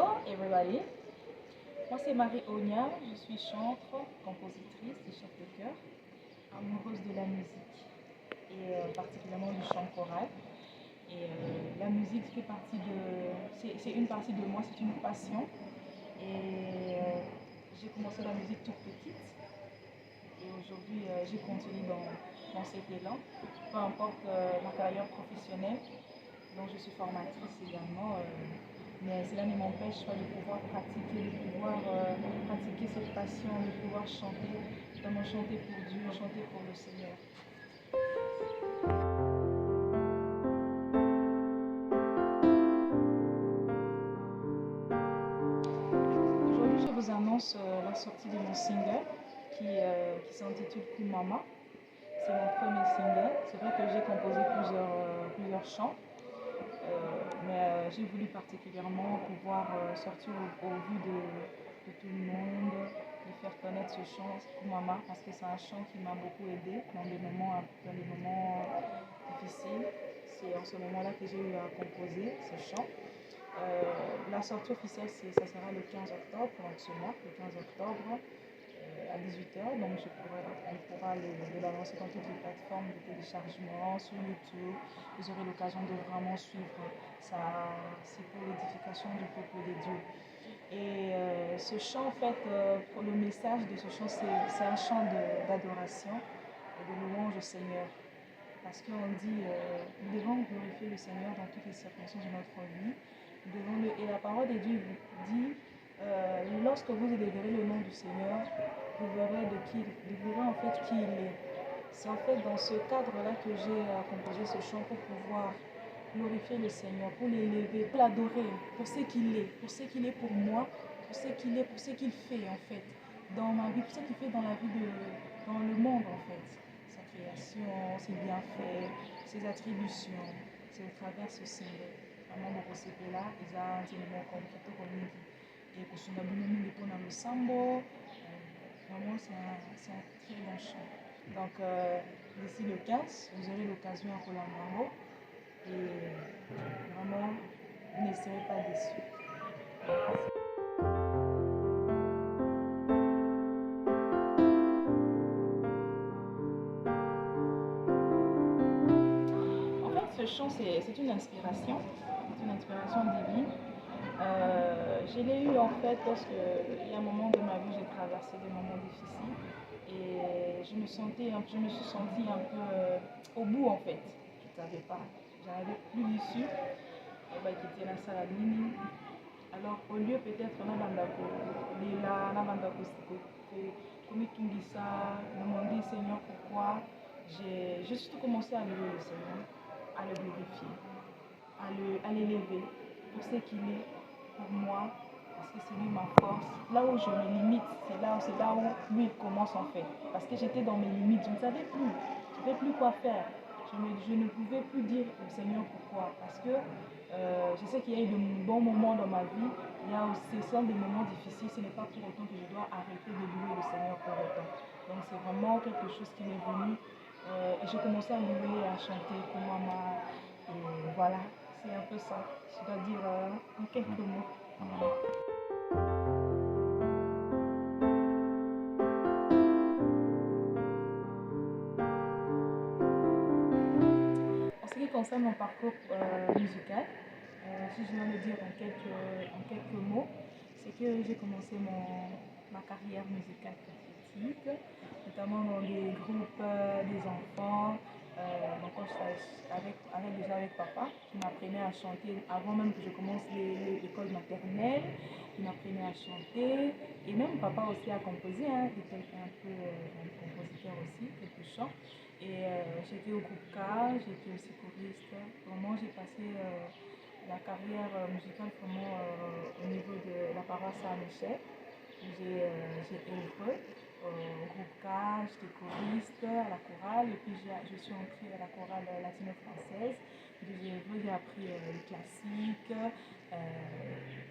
Hello everybody, moi c'est Marie Onia, je suis chantre, compositrice et chef de chœur, amoureuse de la musique et particulièrement du chant choral. Et la musique fait partie c'est une partie de moi, c'est une passion. Et j'ai commencé la musique toute petite et aujourd'hui j'ai continué dans cet élan, peu importe ma carrière professionnelle. Donc je suis formatrice également, mais cela ne m'empêche pas de pouvoir pratiquer, pratiquer cette passion, de pouvoir chanter, notamment chanter pour Dieu, chanter pour le Seigneur. Aujourd'hui je vous annonce la sortie de mon single qui s'intitule Kumama. C'est mon premier single. C'est vrai que j'ai composé plusieurs chants. Mais j'ai voulu particulièrement pouvoir sortir au vu de tout le monde, de faire connaître ce chant Kumama, parce que c'est un chant qui m'a beaucoup aidé dans des moments difficiles. C'est en ce moment-là que j'ai eu à composer ce chant. La sortie officielle, ça sera le 15 octobre, donc ce mois, le 15 octobre. À 18h, donc on pourra le balancer dans toutes les plateformes de téléchargement, sur YouTube. Vous aurez l'occasion de vraiment suivre ça. C'est pour l'édification du peuple de Dieu. Et ce chant, en fait, pour le message de ce chant, c'est un chant d'adoration et de louange au Seigneur. Parce qu'on dit, nous devons glorifier le Seigneur dans toutes les circonstances de notre vie. Et la parole de Dieu dit, lorsque vous élèverez le nom du Seigneur, vous verrez en fait qui il est. C'est en fait dans ce cadre-là que j'ai composé ce chant pour pouvoir glorifier le Seigneur, pour l'élever, pour l'adorer, pour ce qu'il est, pour moi, pour ce qu'il est, pour ce qu'il fait en fait dans ma vie, pour ce qu'il fait dans la vie dans le monde en fait. Sa création, ses bienfaits, ses attributions, c'est au travers ce single. Vraiment bokosepela eza nzela moko kitoko mingi et kosunga bino mingi mpona losambo. Vraiment c'est un très bon chant. Donc d'ici le 15 vous aurez l'occasion à Roland et vraiment vous ne serez pas déçus. En fait ce chant c'est une inspiration divine. Je l'ai eu en fait parce qu'il y a un moment de ma vie j'ai traversé des moments difficiles et je me suis sentie un peu au bout en fait. Je ne savais pas, j'avais plus d'issue. Quitter la salle à Nini. Alors au lieu peut-être demander Seigneur pourquoi, j'ai surtout commencé à louer le Seigneur, à le glorifier, à l'élever pour ce qu'il est pour moi, parce que c'est lui ma force. Là où je me limite, c'est là où lui il commence en fait. Parce que j'étais dans mes limites, je ne savais plus quoi faire. Je ne pouvais plus dire au Seigneur pourquoi. Parce que je sais qu'il y a eu de bons moments dans ma vie, il y a aussi des moments difficiles, ce n'est pas pour autant que je dois arrêter de louer le Seigneur pour autant. Donc c'est vraiment quelque chose qui m'est venu et j'ai commencé à louer, à chanter pour maman. Et voilà, c'est un peu ça, je dois dire en quelques mots. En ce qui concerne mon parcours musical, si je dois le dire en quelques mots, c'est que j'ai commencé ma carrière musicale prophétique, notamment dans des groupes des enfants. Donc quand déjà avec papa, qui m'apprenait à chanter avant même que je commence l'école maternelle, qui m'apprenait à chanter. Et même papa aussi a composé, hein, il était un peu un compositeur aussi, quelques chants. Et j'étais au groupe K, j'étais aussi choriste. Vraiment, j'ai passé la carrière musicale vraiment au niveau de la paroisse Saint-Michel. J'ai œuvré au groupe K, j'étais choriste à la chorale et puis je suis entrée à la chorale latino-française. J'ai appris le classique.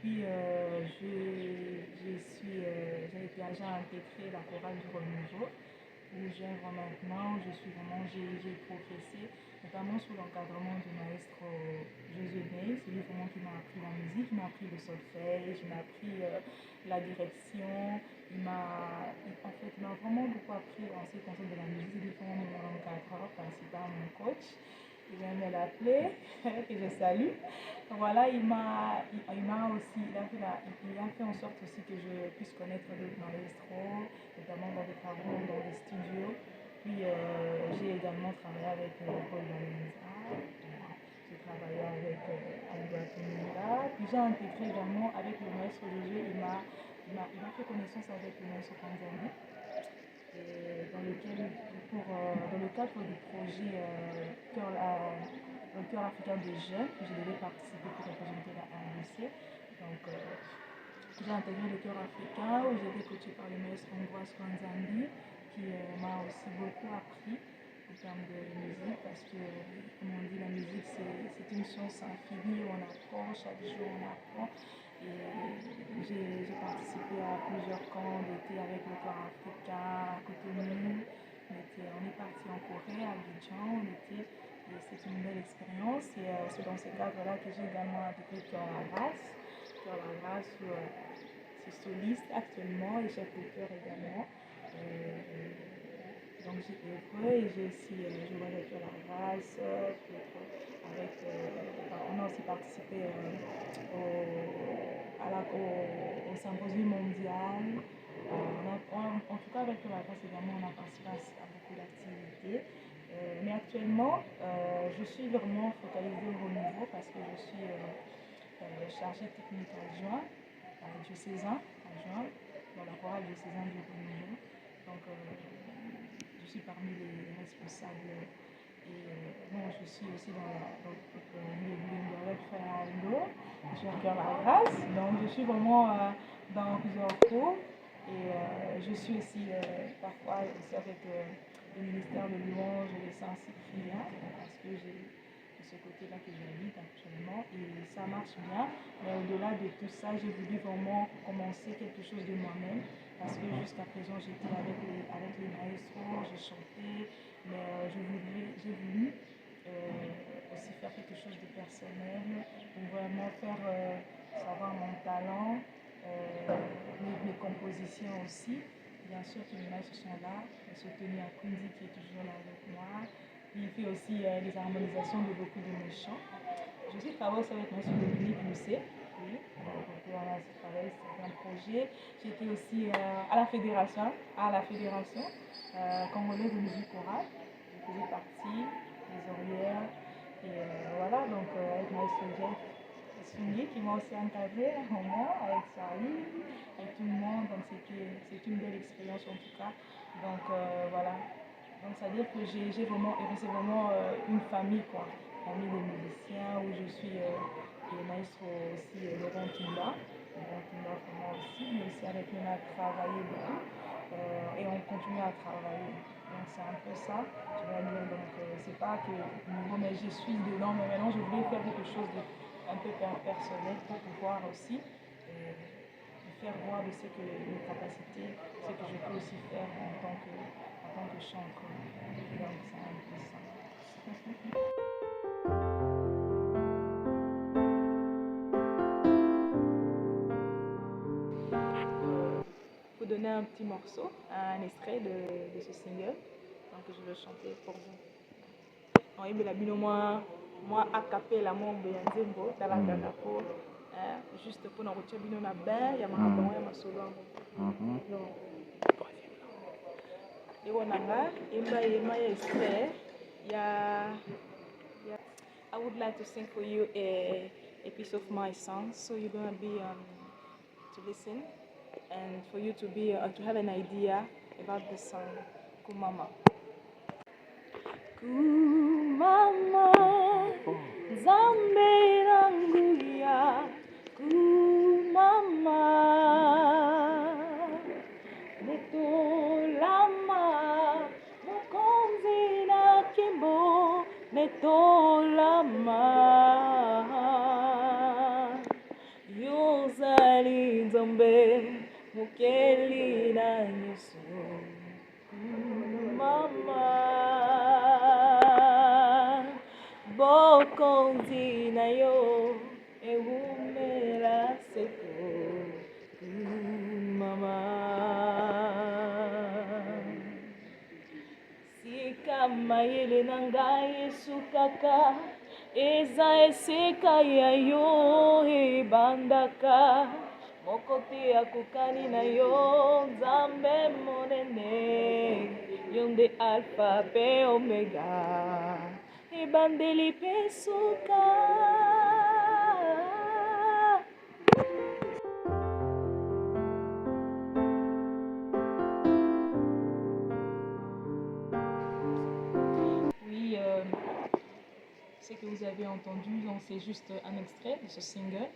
Puis j'ai intégré la chorale du Renouveau où j'œuvre maintenant, j'ai progressé, notamment sous l'encadrement du maestro Josué Ney. C'est lui vraiment qui m'a appris la musique, il m'a appris le solfège, il m'a appris la direction, en fait, il m'a vraiment beaucoup appris en ce qui concerne de la musique. Il est vraiment mon encadreur principal, mon coach. J'aime l'appeler, que je salue. Voilà, il a fait en sorte aussi que je puisse connaître d'autres maestros, notamment dans des travaux, dans des studios. Puis j'ai également travaillé avec Paul Valenza, j'ai travaillé avec Alberto Mira, puis j'ai intégré également avec le maestro Josué, il m'a fait connaissance avec le maestro Panzani, dans le cadre du projet le cœur africain des jeunes, je devais participer pour représenter la RDC. Donc, j'ai intégré le cœur africain où j'ai été coachée par le maître Ambroise Panzandi qui m'a aussi beaucoup appris en termes de musique parce que, comme on dit, la musique c'est une science infinie où on apprend, chaque jour on apprend. Et j'ai participé à plusieurs camps d'été avec le cœur africain à Cotonou. On est parti en Corée, à Abidjan, et c'est une belle expérience. Et c'est dans ce cadre-là que j'ai également intégré Cœur la Grâce. Cœur la Grâce, où c'est soliste actuellement et chef de chœur également. Donc j'ai œuvré et j'ai aussi joué avec Cœur la Grâce. On a aussi participé au symposium mondial. En tout cas, avec la Grâce également, on a participé à beaucoup d'activités. Mais actuellement, je suis vraiment focalisée au haut niveau parce que je suis chargée technique adjoint, diocésain adjoint, dans la chorale diocésain du haut niveau. Donc, je suis parmi les responsables. Et bon, je suis aussi dans le Fernando, je suis encore à la Grâce, donc je suis vraiment dans plusieurs cours et je suis aussi parfois aussi avec le ministère de louange et de Saint-Cyprien parce que j'ai ce côté-là que j'habite actuellement et ça marche bien. Mais au-delà de tout ça, j'ai voulu vraiment commencer quelque chose de moi-même parce que jusqu'à présent j'étais avec les maestros, j'ai chanté, mais j'ai voulu aussi faire quelque chose de personnel pour vraiment faire savoir mon talent, mes compositions aussi. Bien sûr que les maîtres sont là, M. Tony Akundi qui est toujours là avec moi. Il fait aussi les harmonisations de beaucoup de mes chants. Je suis travaillé aussi avec M. Dominique Lucet. Oui, donc on a travaillé sur un projet. J'étais aussi à la fédération congolaise de musique chorale. Je faisais partie des oreillères. Et voilà, donc avec Maestro Jeff Sungi qui m'a aussi encadré un moment, avec Saïd, avec tout le monde. Donc c'est une belle expérience en tout cas. Donc voilà. Donc ça veut dire que j'ai vraiment, c'est vraiment une famille quoi. Famille de musiciens où je suis le maestro aussi Laurent Tumba. Laurent Tumba vraiment aussi, mais aussi avec qui on a travaillé beaucoup et on continue à travailler. Donc c'est un peu ça, je vais dire. Donc c'est pas que mais je suis dedans, mais maintenant je voulais faire quelque chose de un peu personnel pour pouvoir aussi faire voir de ce que mes capacités, ce que je peux aussi faire en tant que chanteur. Donc c'est un peu ça. Vous donner un petit morceau, un extrait de ce single, donc je vais chanter pour vous. On y la bino moi a cappella mon benzengo dans la kakapo juste pour nous retirer bino na bain ya makambo ya masolo donc et wananga emba extrait ya I would like to sing for you a piece of my song, so you're gonna be to listen and for you to be to have an idea about the song Kumama. Kumama Zambe Ranguya Kumama Netolama Mukonzi na Kimbo Netolama Yozali Zambe Mukeli na Nyuso mama bokonzi na yo ewumela seko mama sika mayele na ngai esukaka eza esika ya yo ebandaka moko te akokani na yo nzambe monene yo nde alpha pe omega ebandeli pe suka. Oui, ce que vous avez entendu, donc c'est juste un extrait de ce single.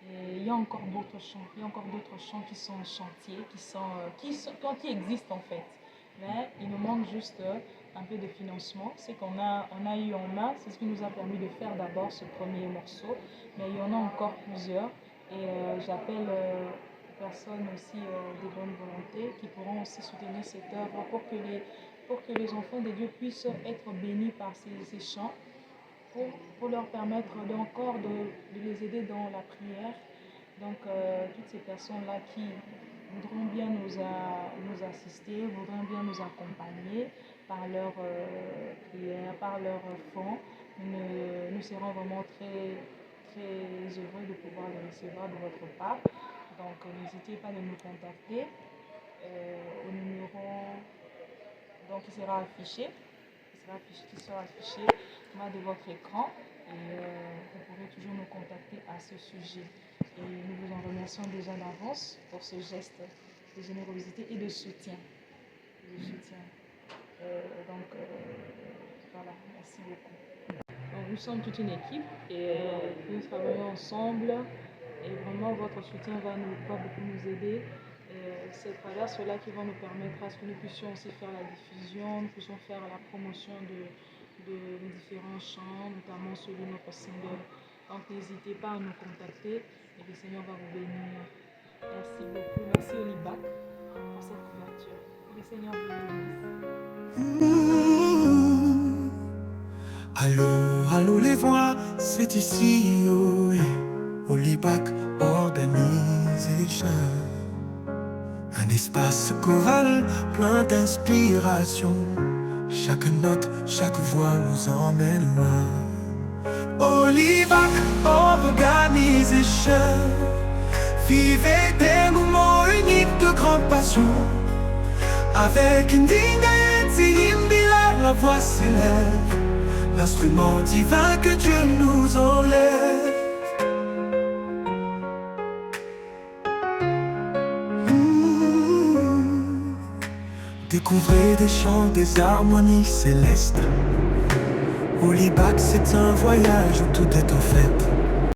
Et il y a encore d'autres chants, qui sont en chantier, qui existent en fait. Mais il nous manque juste un peu de financement. C'est qu'on a eu en main, c'est ce qui nous a permis de faire d'abord ce premier morceau. Mais il y en a encore plusieurs. Et j'appelle les personnes aussi de bonne volonté qui pourront aussi soutenir cette œuvre pour que les enfants de Dieu puissent être bénis par ces chants. Pour leur permettre encore de les aider dans la prière. Donc, toutes ces personnes-là qui voudront bien nous assister, voudront bien nous accompagner par leur prière, par leur fonds, nous serons vraiment très, très heureux de pouvoir les recevoir de votre part. Donc, n'hésitez pas à nous contacter au numéro qui sera affiché. Qui sera affiché de votre écran et vous pourrez toujours nous contacter à ce sujet. Et nous vous en remercions déjà d'avance pour ce geste de générosité et de soutien. Voilà, merci beaucoup. Donc, nous sommes toute une équipe et nous travaillons ensemble et vraiment votre soutien va beaucoup nous aider. C'est à travers cela qui va nous permettre à ce que nous puissions aussi faire la diffusion, nous puissions faire la promotion de différents chants, notamment celui de notre single. Donc n'hésitez pas à nous contacter et le Seigneur va vous bénir. Merci beaucoup. Merci Olibac pour cette couverture. Que le Seigneur vous bénisse. Allô les voix, c'est ici, oh, Olibac organise les chants. Un espace choral plein d'inspiration. Chaque note, chaque voix nous emmène loin. Olibac organise les chants. Vivez des moments uniques de grande passion. Avec une digne la voix s'élève. L'instrument divin que Dieu nous enlève. Découvrez des chants, des harmonies célestes. Olibac, c'est un voyage où tout est en fête.